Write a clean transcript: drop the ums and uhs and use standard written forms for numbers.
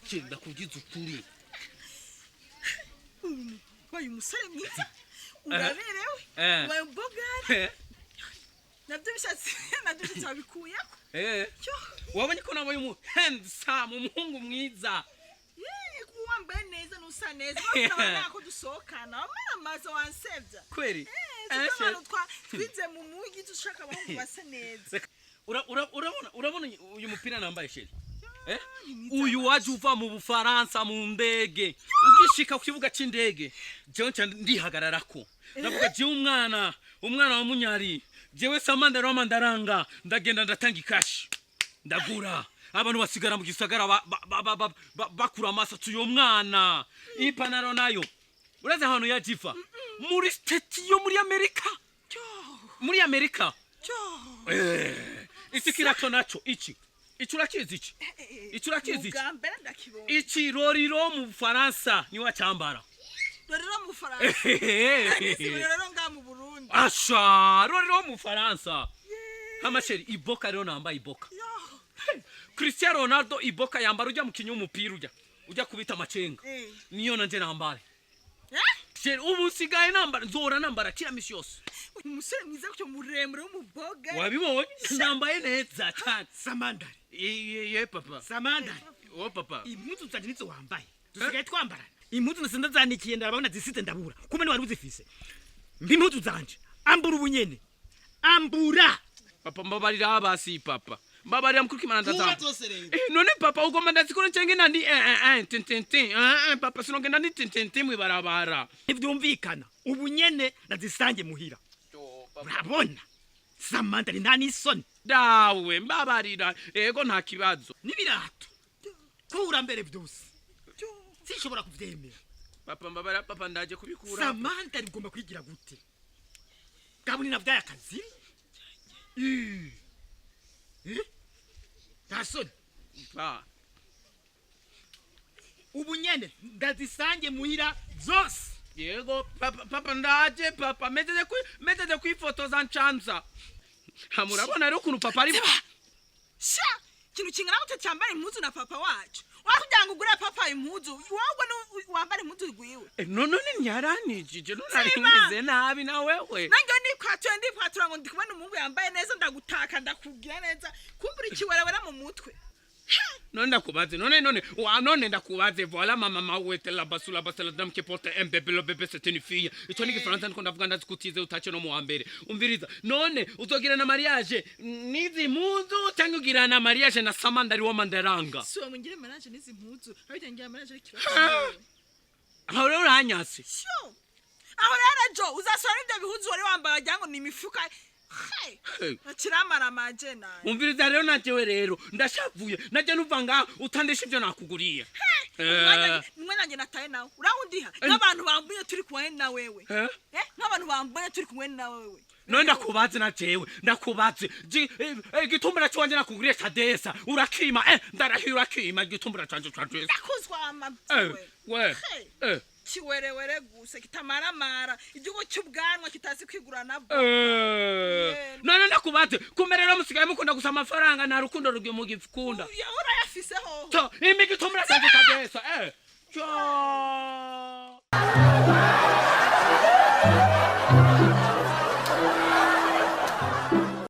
Chenda kugiza ukuri. Wayu musore mwiza. Uraberewe. Wayu mbogari. Nabyo bishatse babikuye. Wabonye ko nabaye mu handsome umuhungu mwiza. Kuwambaye neza nusa neza. Bakabana ko dusohokana. Amazo wansebya. Kweli? Twize mu mugi dushaka abahungu basa neza. Urabona uyu mupira nambaye sheri. Uyu waje uva mu Bufaransa mu ndege. Ugishika ku kibuga c'indege. Jewe ndihagararako. Navuga je umwana wa Munyari. Jewe Samanda Romandaranga ndagenda ndatanga ikashi. Ndagura. Abantu basigara mu gisagara bakura amaso tuyo mwana. Ipanaro nayo. Uraze hano yajifa. Muri state yo muri Amerika. Muri Amerika. Iki kirato nacho iki. Icurakizi iki. Icurakizi iki. Iki roriro mu Bufaransa ni wacambara. Roriro mu Bufaransa. Roriro nga mu Burundi. Asha, roriro mu Bufaransa. Hamasheri Iboka rero namba Iboka. Cristiano Ronaldo Iboka yambara ujya mu kinyo umupira ujya kubita amacenga. Niyo nanje nambare. Sheri ubu sigaye nambara nzora nambara kira misi yose. Umusore mwiza cyo muremure w'umuboga. Wabibonye? Nambaye neza cyane. Samanda. Ye papa. Samanda. Papa. Impuzu zanitse wambaye. Dusigaye twambara. Impuzu nasenda zanikiye ndabona zisite ndabura. Kuma ni wari uzifise. Mbi impuzu zanje. Ambura ubunyene. Ambura. Papa mbabarira abasi papa. Mbabarira mkuruki mananda. None papa ugomba ndazikora ncenge nandi papa sinogenda ndi tintinti mwibarabara. Ivyumvikana. Ubunyene nazisange muhira. Urabona? Samantha ni nani isoni. Dawe mbabarira ego nta kibazo. Nibirato. Ko urambere byose. Sinshobora kuvyemera. Papa mbabarira papa ndaje kubikura. Samantha rigomba kwigira gute? Kabuni navyaya akazi? Tasoni. Ubunyene ndazisange muhira zose. Yego papa ndaje papa meteze kwifotoza nchanza. Hamurabona rero kuntu papa ari sha kintu kingana gute cyambara impuzu na papa wacu. Wakujyanga ugure papa impuzu wowe wambara impuzu rwiwe. None nyaranijije none nabi na wewe. Nange ndikwatura ngo ndikubona umuntu yambaye neza ndagutaka ndakugira neza kumbura ikiwerewera mu mutwe. Non ndakubaze none ndakubaze voilà mama wete la basula basala dame qui porte un bébé le bébé c'est une fille icyo ni gifaransa ndiko ndavuga ndazikutize utace no mu wambere umviriza none uzogira na mariage nizi mpuzu cyangwa ugira na mariage na Samanda ari Mandaranga so mungire mariage nizi mpuzu abite ngira mariage ariko aho rero uranyase sho aho rero jo uzasora ibyo bihuzu wari wambaye ajyango ni imifuka. Hey. Chiramara majena. Umviriza rero najewe rero ndashavuye naje nuvanga utandisha ibyo nakuguriye. Mwe nanjye nataye nawe. Urahundiha n'abantu bambuye turi kumwe na wewe. N'abantu bambuye turi kumwe na wewe. None ndakubaze najewe ndakubaze. Igitumbura cyanje nakuguriye Sadesa. Urakima ndarahira urakima igitumbura cyanje cyanje. Ndakuzwa we. Kiwerewere guse kitamaramara igihugu cy'ubwanwa kitazi kwigura nabo. None ndakubaze kumerera musigaye mukunda gusa amafaranga na rukundo rugiye mu gifukunda. Urayafise ho. To imigitumura cyanje Sadesa.